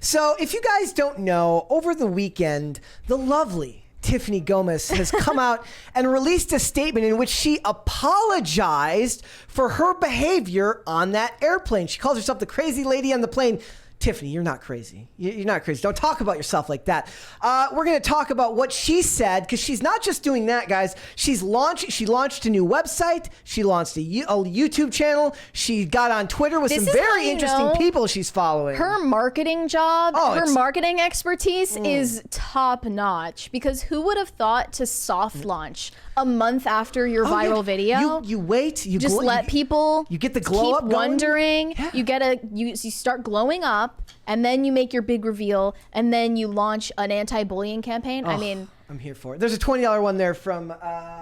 So if you guys don't know, over the weekend, the lovely Tiffany Gomas has come out and released a statement in which she apologized for her behavior on that airplane. She calls herself the crazy lady on the plane. Tiffany, you're not crazy. You're not crazy. Don't talk about yourself like that. We're going to talk about what she said, because she's not just doing that, guys. She launched a new website. She launched a YouTube channel. She got on Twitter with some very interesting people she's following. Her marketing job, her marketing expertise is top notch, because who would have thought to soft launch a month after your viral video? You wait. You just let people. You get the glow up. Keep wondering. Yeah. You start glowing up. And then you make your big reveal, and then you launch an anti-bullying campaign. I mean, I'm here for it. There's a $20 one there from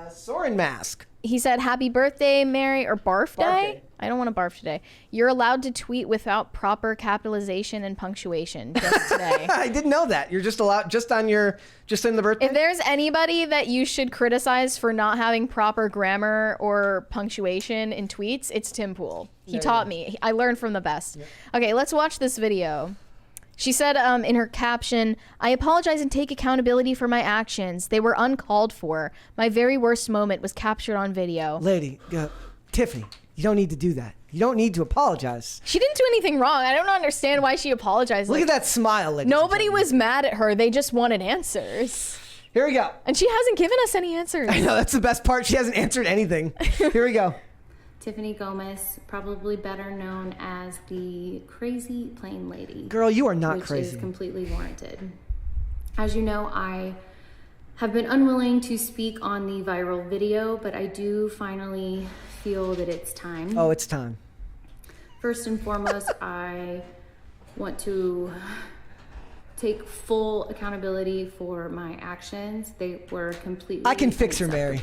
Soren Mask. He said, "Happy birthday, Mary," or barf day. I don't want to barf today. You're allowed to tweet without proper capitalization and punctuation just today. I didn't know that. You're just allowed just in the birthday. If there's anybody that you should criticize for not having proper grammar or punctuation in tweets, it's Tim Pool. He taught me. I learned from the best. Yeah. Okay, let's watch this video. She said in her caption, "I apologize and take accountability for my actions. They were uncalled for. My very worst moment was captured on video." Lady, Tiffany, you don't need to do that. You don't need to apologize. She didn't do anything wrong. I don't understand why she apologized. Look at that smile, lady. Nobody was mad at her. They just wanted answers. Here we go. And she hasn't given us any answers. I know, that's the best part. She hasn't answered anything. Here we go. Tiffany Gomas, probably better known as the crazy plane lady. Girl, you are not crazy. Which is completely warranted. As you know, I have been unwilling to speak on the viral video, but I do finally feel that it's time. Oh, it's time. First and foremost, I want to take full accountability for my actions. They were completely I can fix her, Mary.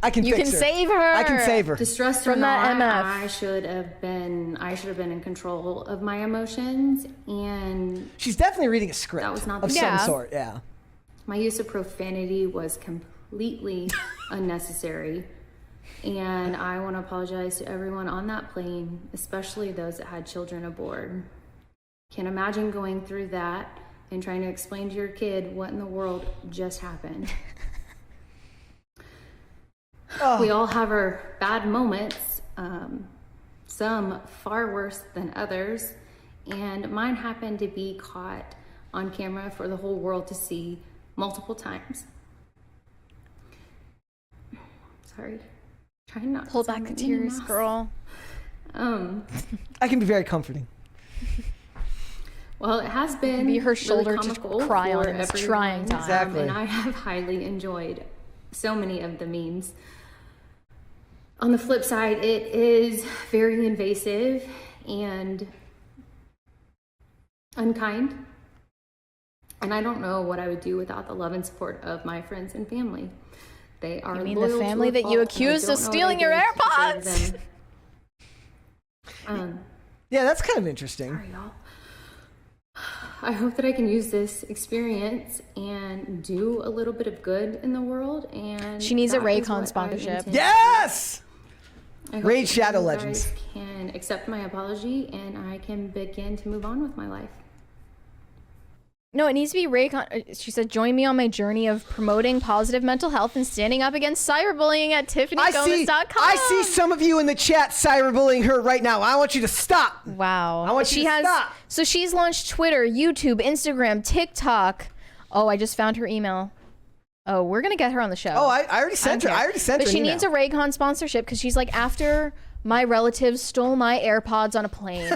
I can you fix can her. save her. I can save her. Distressed from that MF. I should have been in control of my emotions, and she's definitely reading a script that was not of some sort. Yeah. My use of profanity was completely unnecessary. And I want to apologize to everyone on that plane, especially those that had children aboard. Can't imagine going through that and trying to explain to your kid what in the world just happened. We all have our bad moments, some far worse than others, and mine happened to be caught on camera for the whole world to see multiple times. Sorry. Try not pull back the tears, girl. I can be very comforting. Well, it has been be her shoulder really to cry on in this trying time. Exactly. And I have highly enjoyed so many of the memes. On the flip side, it is very invasive and unkind. And I don't know what I would do without the love and support of my friends and family. They are you mean the family that you accused of stealing your AirPods? Yeah, that's kind of interesting. Sorry, y'all. I hope that I can use this experience and do a little bit of good in the world. And she needs a Raycon sponsorship. Yes! Raid Shadow you Legends. guys can accept my apology and I can begin to move on with my life. No, it needs to be Raycon. She said, "Join me on my journey of promoting positive mental health and standing up against cyberbullying at TiffanyGomas.com." I see some of you in the chat cyberbullying her right now. I want you to stop. Wow. I want you to stop. So she's launched Twitter, YouTube, Instagram, TikTok. Oh, I just found her email. Oh, we're going to get her on the show. Oh, I already sent her. I already sent her But she needs a Raycon sponsorship because she's like, after my relatives stole my AirPods on a plane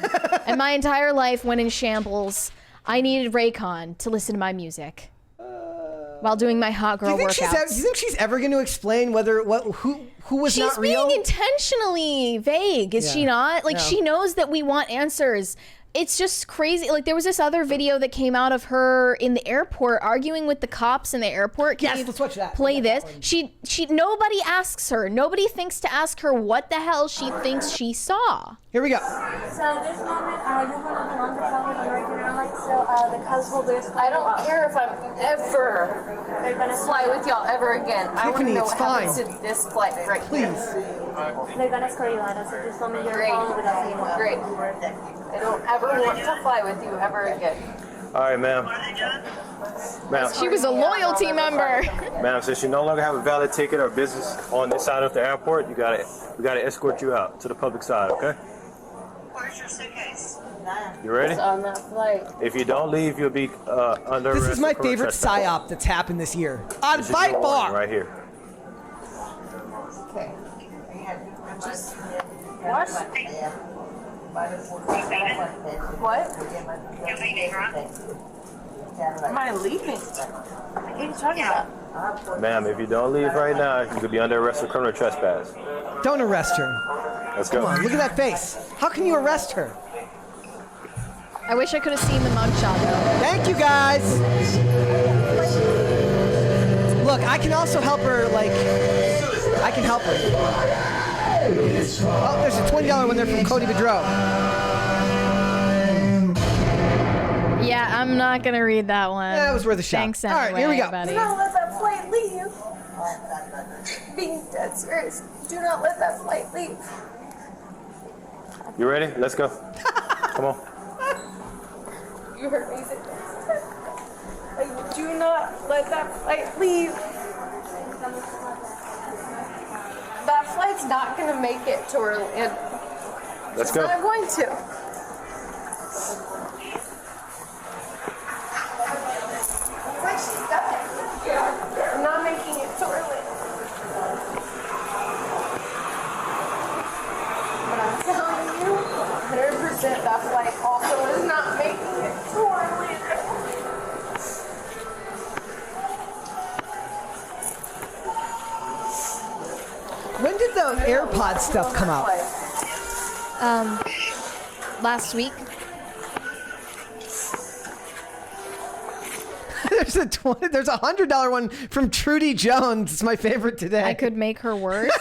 and my entire life went in shambles, I needed Raycon to listen to my music while doing my hot girl workouts. Do you think she's ever going to explain who was not real? She's being intentionally vague, is she not? Like, she knows that we want answers. It's just crazy. Like, there was this other video that came out of her in the airport arguing with the cops in the airport. Yes, let's watch that. Play this. Nobody asks her. Nobody thinks to ask her what the hell she thinks she saw. Here we go. So this moment, I just want to belong to California American Airlines. So the cause holders. I don't care if I'm ever fly with y'all ever again. I want to know what happens to this flight right here. Please. They're gonna escort you out. So just let me hear Great. without saying what. Great. I don't ever want to fly with you ever again. All right, ma'am. Ma'am. She was a loyalty member. Ma'am, since you no longer have a valid ticket or business on this side of the airport, we gotta escort you out to the public side, okay? Where's your suitcase? You ready? It's on that flight. If you don't leave, you'll be under arrest. This is my for criminal favorite trespass. psyop that's happened this year. This is By your warning far. right here. Okay. What? What? You're leaving, right? Am I leaving? What are you talking about? Ma'am, if you don't leave right now, you could be under arrest for criminal trespass. Don't arrest her. Let's go. Come on, look at that face. How can you arrest her? I wish I could have seen the mugshot though. Thank you, guys. Look, I can also help her, like, I can help her. Oh, there's a $20 one there from Cody Bedreau. Yeah, I'm not gonna read that one. Yeah, it was worth a shot. Thanks All anyway, right, here we go. buddy. Do not let that flight leave. Being dead serious. Do not let that flight leave. You ready? Let's go. Come on. You heard me say that. Like, do not let that flight leave. That flight's not gonna make it to Orlando. Let's It's go. not going to. I'm not making it to Orlando. But I'm telling you, 100% that flight also is not making it to Orlando. When did the AirPod stuff come out? Last week. There's a $100 one from Trudy Jones. It's my favorite today. I could make her worse.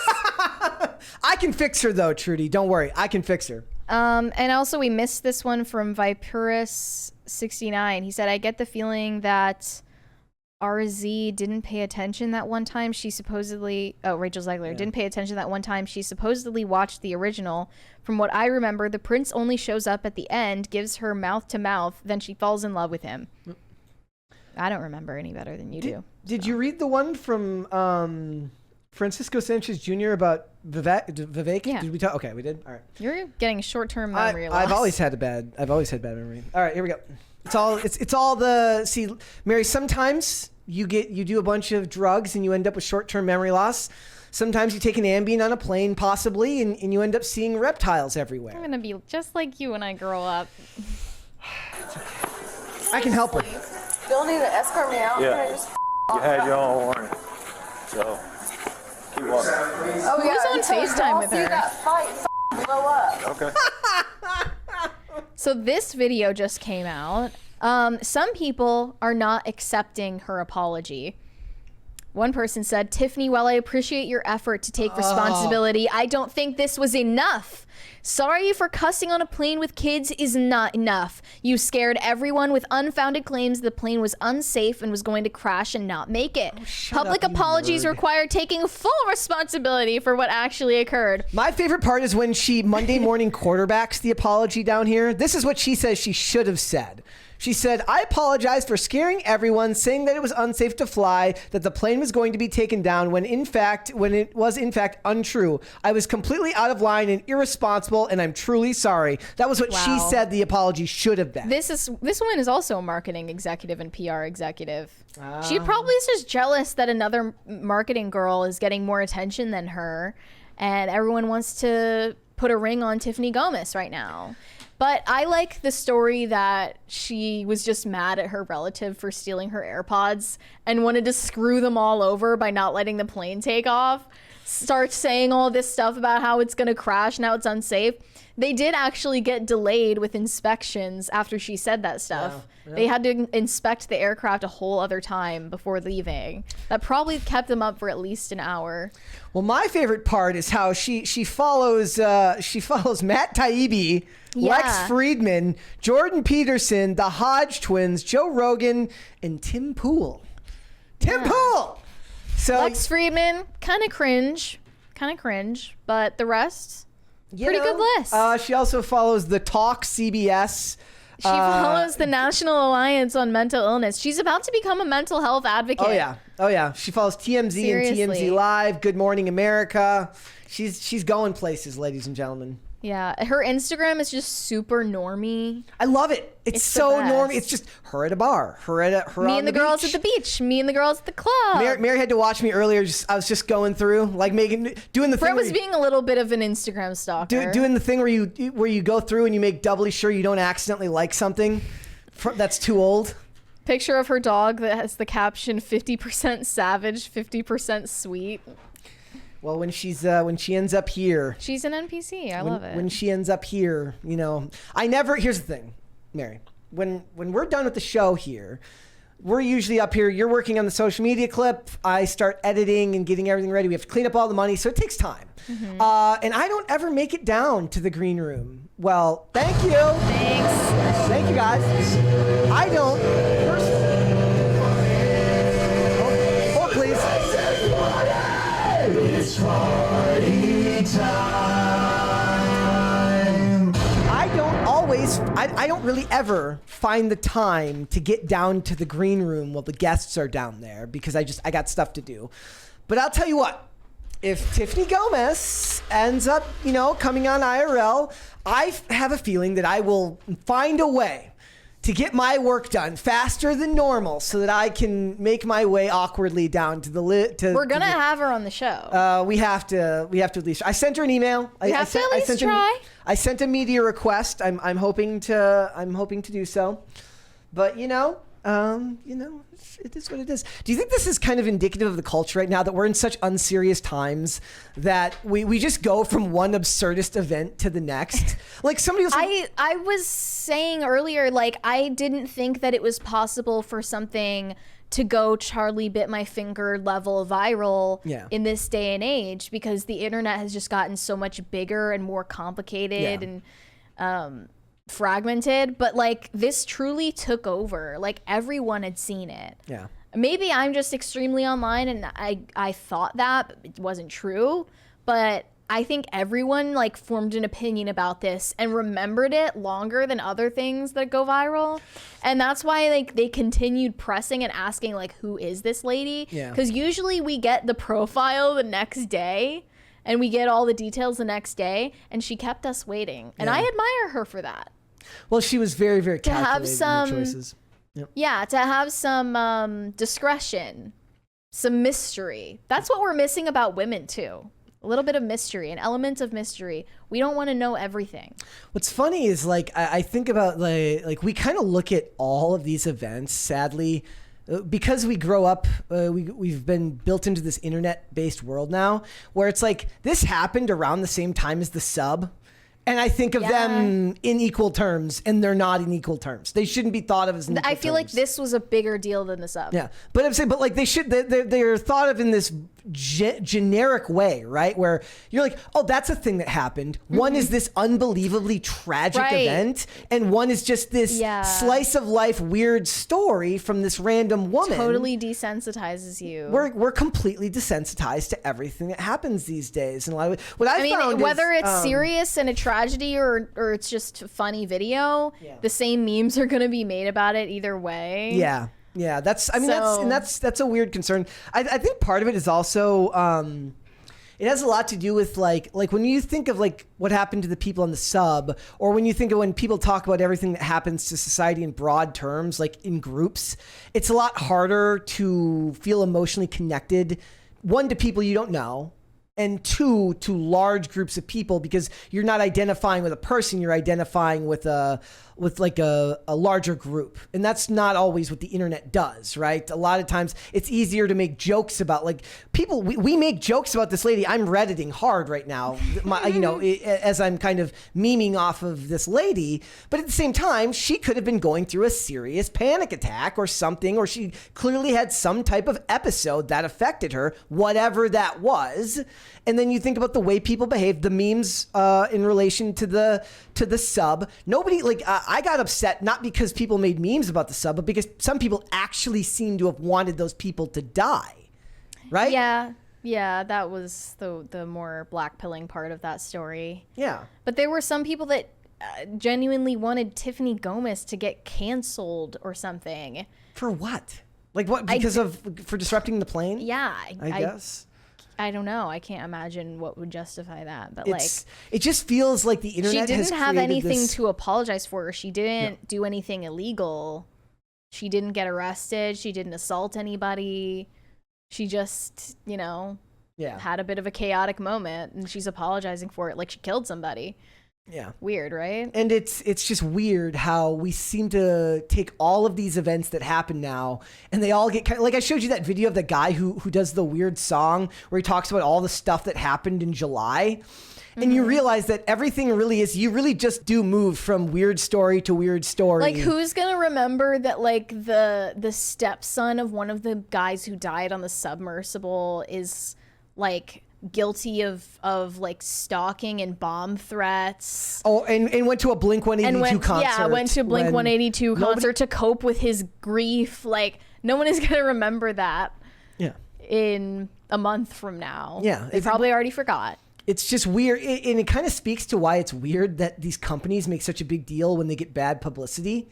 I can fix her though, Trudy. Don't worry. I can fix her. And also we missed this one from Viperus69. He said, I get the feeling that RZ didn't pay attention that one time she supposedly, Rachel Zegler didn't pay attention that one time she supposedly watched the original. From what I remember, the prince only shows up at the end, gives her mouth to mouth, then she falls in love with him. I don't remember any better than you do. Did you read the one from Francisco Sanchez Jr. about Vivek? Yeah. Did we talk? Okay, we did. All right. You're getting short-term memory loss. I've always had bad memory. All right, here we go. It's all the see, Mary. Sometimes you do a bunch of drugs and you end up with short-term memory loss. Sometimes you take an Ambien on a plane, possibly, and you end up seeing reptiles everywhere. I'm gonna be just like you when I grow up. I can help her. You don't need to escort me out. Yeah. Can I just You had your own warning. So, keep walking. Oh, Who was on until FaceTime y'all with see her? that fight blow up. Okay. So this video just came out. Some people are not accepting her apology. One person said, Tiffany, while I appreciate your effort to take responsibility, I don't think this was enough. Sorry for cussing on a plane with kids is not enough. You scared everyone with unfounded claims the plane was unsafe and was going to crash and not make it. Public up, you apologies nerd. require taking full responsibility for what actually occurred. My favorite part is when she Monday morning quarterbacks the apology down here. This is what she says she should have said. She said, I apologize for scaring everyone, saying that it was unsafe to fly, that the plane was going to be taken down when it was in fact untrue. I was completely out of line and irresponsible, and I'm truly sorry. That was what she Wow. said the apology should have been. This woman is also a marketing executive and PR executive. She probably is just jealous that another marketing girl is getting more attention than her, and everyone wants to put a ring on Tiffany Gomas right now. But I like the story that she was just mad at her relative for stealing her AirPods and wanted to screw them all over by not letting the plane take off. Starts saying all this stuff about how it's going to crash, now it's unsafe. They did actually get delayed with inspections after she said that stuff. Yeah. They had to inspect the aircraft a whole other time before leaving. That probably kept them up for at least an hour. Well, my favorite part is how she follows Matt Taibbi, Lex Friedman, Jordan Peterson, the Hodge twins, Joe Rogan, and Tim Pool. Tim Pool. So Lex Friedman, kind of cringe, but the rest, pretty good list. She also follows the Talk CBS, She follows the National Alliance on Mental Illness. She's about to become a mental health advocate. Oh yeah. She follows TMZ Seriously. and TMZ Live, Good Morning America. She's going places, ladies and gentlemen. Yeah, her Instagram is just super normie. I love it. It's the so best. normie. It's just her at a bar, her Me on and the girls beach. at the beach. Me and the girls at the club. Mary had to watch me earlier. I was just going through, like doing the thing. Brett was being a little bit of an Instagram stalker. doing the thing where you go through and you make doubly sure you don't accidentally like something that's too old. Picture of her dog that has the caption 50% savage, 50% sweet. Well, when she ends up here, She's an NPC. I love it. when she ends up here, here's the thing, Mary. When we're done with the show here, we're usually up here. You're working on the social media clip. I start editing and getting everything ready. We have to clean up all the money, so it takes time. And I don't ever make it down to the green room. Well, thank you. Thanks. Thank you, guys. I don't. Oh, please. It's party time. I don't really ever find the time to get down to the green room while the guests are down there because I got stuff to do. But I'll tell you what, if Tiffany Gomas ends up, coming on IRL, I have a feeling that I will find a way to get my work done faster than normal so that I can make my way awkwardly down to the We're going to have her on the show. we have to at least. I sent her an email. We have to at least try. I sent a media request. I'm hoping to do so. But it is what it is. Do you think this is kind of indicative of the culture right now that we're in such unserious times that we just go from one absurdist event to the next? Like somebody was I was saying earlier, like, I didn't think that it was possible for something to go Charlie bit my finger level viral in this day and age because the internet has just gotten so much bigger and more complicated and fragmented. But like this truly took over. Like everyone had seen it. Yeah. Maybe I'm just extremely online and I thought that, but it wasn't true. But I think everyone like formed an opinion about this and remembered it longer than other things that go viral. And that's why like they continued pressing and asking like, who is this lady? Yeah. Because usually we get the profile the next day and we get all the details the next day, and she kept us waiting. And I admire her for that. Well, she was very, very calculated in her choices. Yep. Yeah, to have some discretion, some mystery. That's what we're missing about women too. A little bit of mystery, an element of mystery. We don't want to know everything. What's funny is like I think about like we kind of look at all of these events, sadly, because we grow up, we've been built into this internet-based world now, where it's like this happened around the same time as the sub. And I think of them in equal terms, and they're not in equal terms. They shouldn't be thought of as in equal I feel terms. like this was a bigger deal than the sub. Yeah, but I'm saying, but like they're thought of in this generic way, right? Where you're like, oh, that's a thing that happened. One is this unbelievably tragic event, and one is just this slice of life weird story from this random woman. Totally desensitizes you. We're completely desensitized to everything that happens these days, and a lot of what I found whether is, it's serious and a tragedy or it's just a funny video, the same memes are going to be made about it either way. Yeah. Yeah, that's a weird concern. I think part of it is also it has a lot to do with like when you think of like what happened to the people on the sub, or when you think of when people talk about everything that happens to society in broad terms, like in groups, it's a lot harder to feel emotionally connected, one, to people you don't know, and two, to large groups of people, because you're not identifying with a person, you're identifying with a larger group. And that's not always what the internet does, right? A lot of times it's easier to make jokes about like people. We make jokes about this lady. I'm Redditing hard right now, as I'm kind of memeing off of this lady. But at the same time, she could have been going through a serious panic attack or something, or she clearly had some type of episode that affected her, whatever that was. And then you think about the way people behave, the memes in relation to the sub. Nobody I got upset not because people made memes about the sub, but because some people actually seem to have wanted those people to die, right? Yeah, that was the more blackpilling part of that story. Yeah, but there were some people that genuinely wanted Tiffany Gomas to get canceled or something. For what? Like what? For disrupting the plane? Yeah. I guess. I don't know. I can't imagine what would justify that. But it just feels like the internet she has didn't have anything this... to apologize for. She didn't do anything illegal. She didn't get arrested. She didn't assault anybody. She just, had a bit of a chaotic moment, and she's apologizing for it like she killed somebody. Yeah. Weird, right? And it's just weird how we seem to take all of these events that happen now and they all get kind of, like I showed you that video of the guy who does the weird song where he talks about all the stuff that happened in July. And you realize that everything really is, you really just do move from weird story to weird story. Like, who's going to remember that, like, the stepson of one of the guys who died on the submersible is, like, guilty of like stalking and bomb threats. Oh, and went to a Blink 182 concert. Yeah, went to a Blink 182 concert to cope with his grief. Like, no one is going to remember that. Yeah. In a month from now. Yeah. They probably already forgot. It's just weird. And it kind of speaks to why it's weird that these companies make such a big deal when they get bad publicity.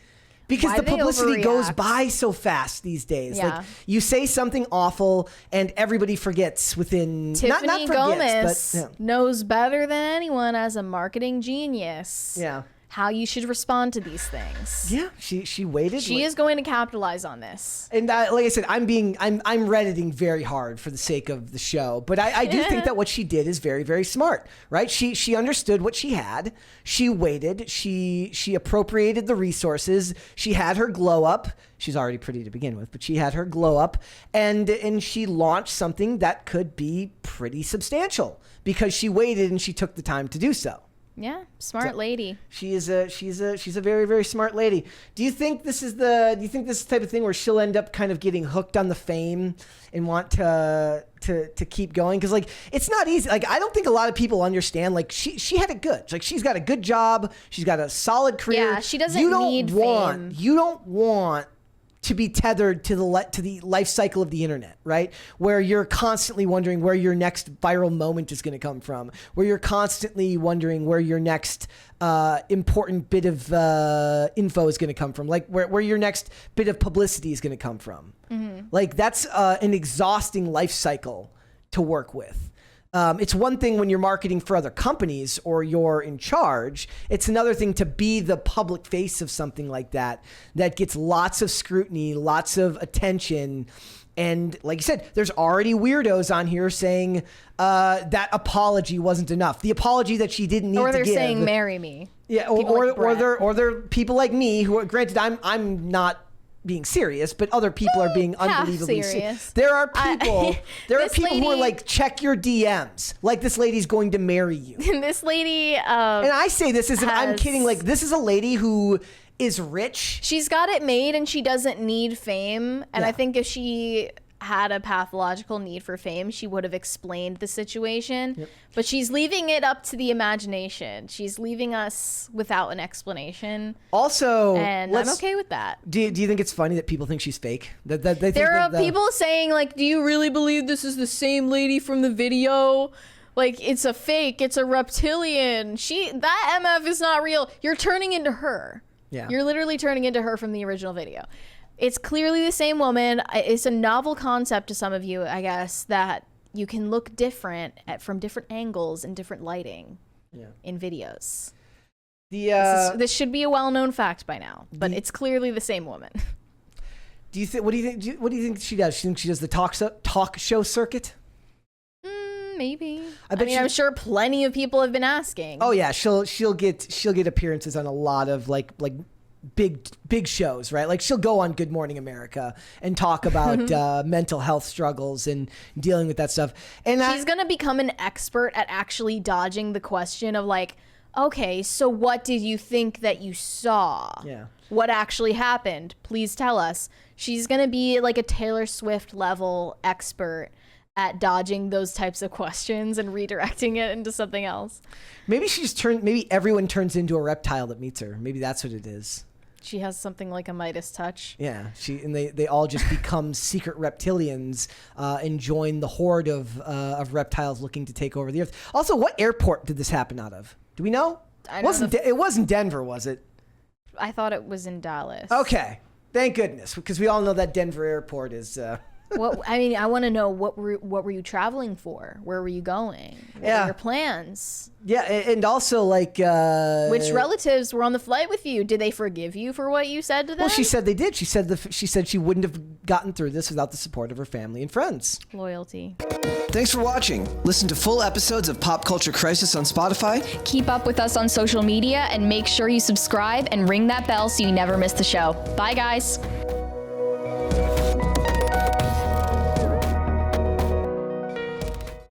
Because the publicity goes by so fast these days. Yeah. Like, you say something awful and everybody forgets within... Tiffany Gomas knows better than anyone as a marketing genius. Yeah. How you should respond to these things. Yeah, she waited. She is going to capitalize on this. And like I said, I'm Redditing very hard for the sake of the show, but I do think that what she did is very, very smart, right? She understood what she had. She waited. She appropriated the resources. She had her glow up. She's already pretty to begin with, but she had her glow up, and she launched something that could be pretty substantial because she waited and she took the time to do so. Yeah, smart lady. She's a very, very smart lady. Do you think this is the type of thing where she'll end up kind of getting hooked on the fame and want to keep going? Because like it's not easy. Like I don't think a lot of people understand. Like she had it good. Like she's got a good job. She's got a solid career. Yeah, she doesn't need fame. You don't want to be tethered to the life cycle of the internet, right? Where you're constantly wondering where your next viral moment is going to come from, where you're constantly wondering where your next important bit of info is going to come from, like where your next bit of publicity is going to come from. Mm-hmm. Like that's an exhausting life cycle to work with. It's one thing when you're marketing for other companies or you're in charge. It's another thing to be the public face of something like that gets lots of scrutiny, lots of attention. And like you said, there's already weirdos on here saying that apology wasn't enough. The apology that she didn't need to give. Or they're saying, marry me. Yeah, or they're people like me who, granted, I'm not being serious, but other people are being unbelievably serious. There are people who are like, check your DMs. Like this lady's going to marry you. This lady, and I say this as I'm kidding. Like this is a lady who is rich. She's got it made and she doesn't need fame. And I think if she had a pathological need for fame, she would have explained the situation. Yep. But she's leaving it up to the imagination. She's leaving us without an explanation. Also, and I'm okay with that. Do you think it's funny that people think she's fake? That they think there are people saying like, do you really believe this is the same lady from the video? Like, it's a fake, it's a reptilian. That MF is not real. You're turning into her. Yeah. You're literally turning into her from the original video. It's clearly the same woman. It's a novel concept to some of you, I guess, that you can look different from different angles and different lighting in videos. This should be a well-known fact by now, but it's clearly the same woman. What do you think she does? She thinks she does the talk show circuit? Maybe. I'm sure plenty of people have been asking. Oh yeah, she'll get appearances on a lot of like big shows, right? Like she'll go on Good Morning America and talk about mental health struggles and dealing with that stuff. And she's gonna become an expert at actually dodging the question of like, okay, so what did you think that you saw? Yeah. What actually happened? Please tell us. She's gonna be like a Taylor Swift level expert at dodging those types of questions and redirecting it into something else. Maybe maybe everyone turns into a reptile that meets her. Maybe that's what it is. She has something like a Midas touch. Yeah, they all just become secret reptilians and join the horde of reptiles looking to take over the earth. Also, what airport did this happen out of? Do we know? It wasn't Denver, was it? I thought it was in Dallas. Okay. Thank goodness, because we all know that Denver airport is... I want to know what were you traveling for? Where were you going? What were your plans? Yeah, and also like... Which relatives were on the flight with you? Did they forgive you for what you said to them? Well, she said they did. She said she wouldn't have gotten through this without the support of her family and friends. Loyalty. Thanks for watching. Listen to full episodes of Pop Culture Crisis on Spotify. Keep up with us on social media and make sure you subscribe and ring that bell so you never miss the show. Bye, guys.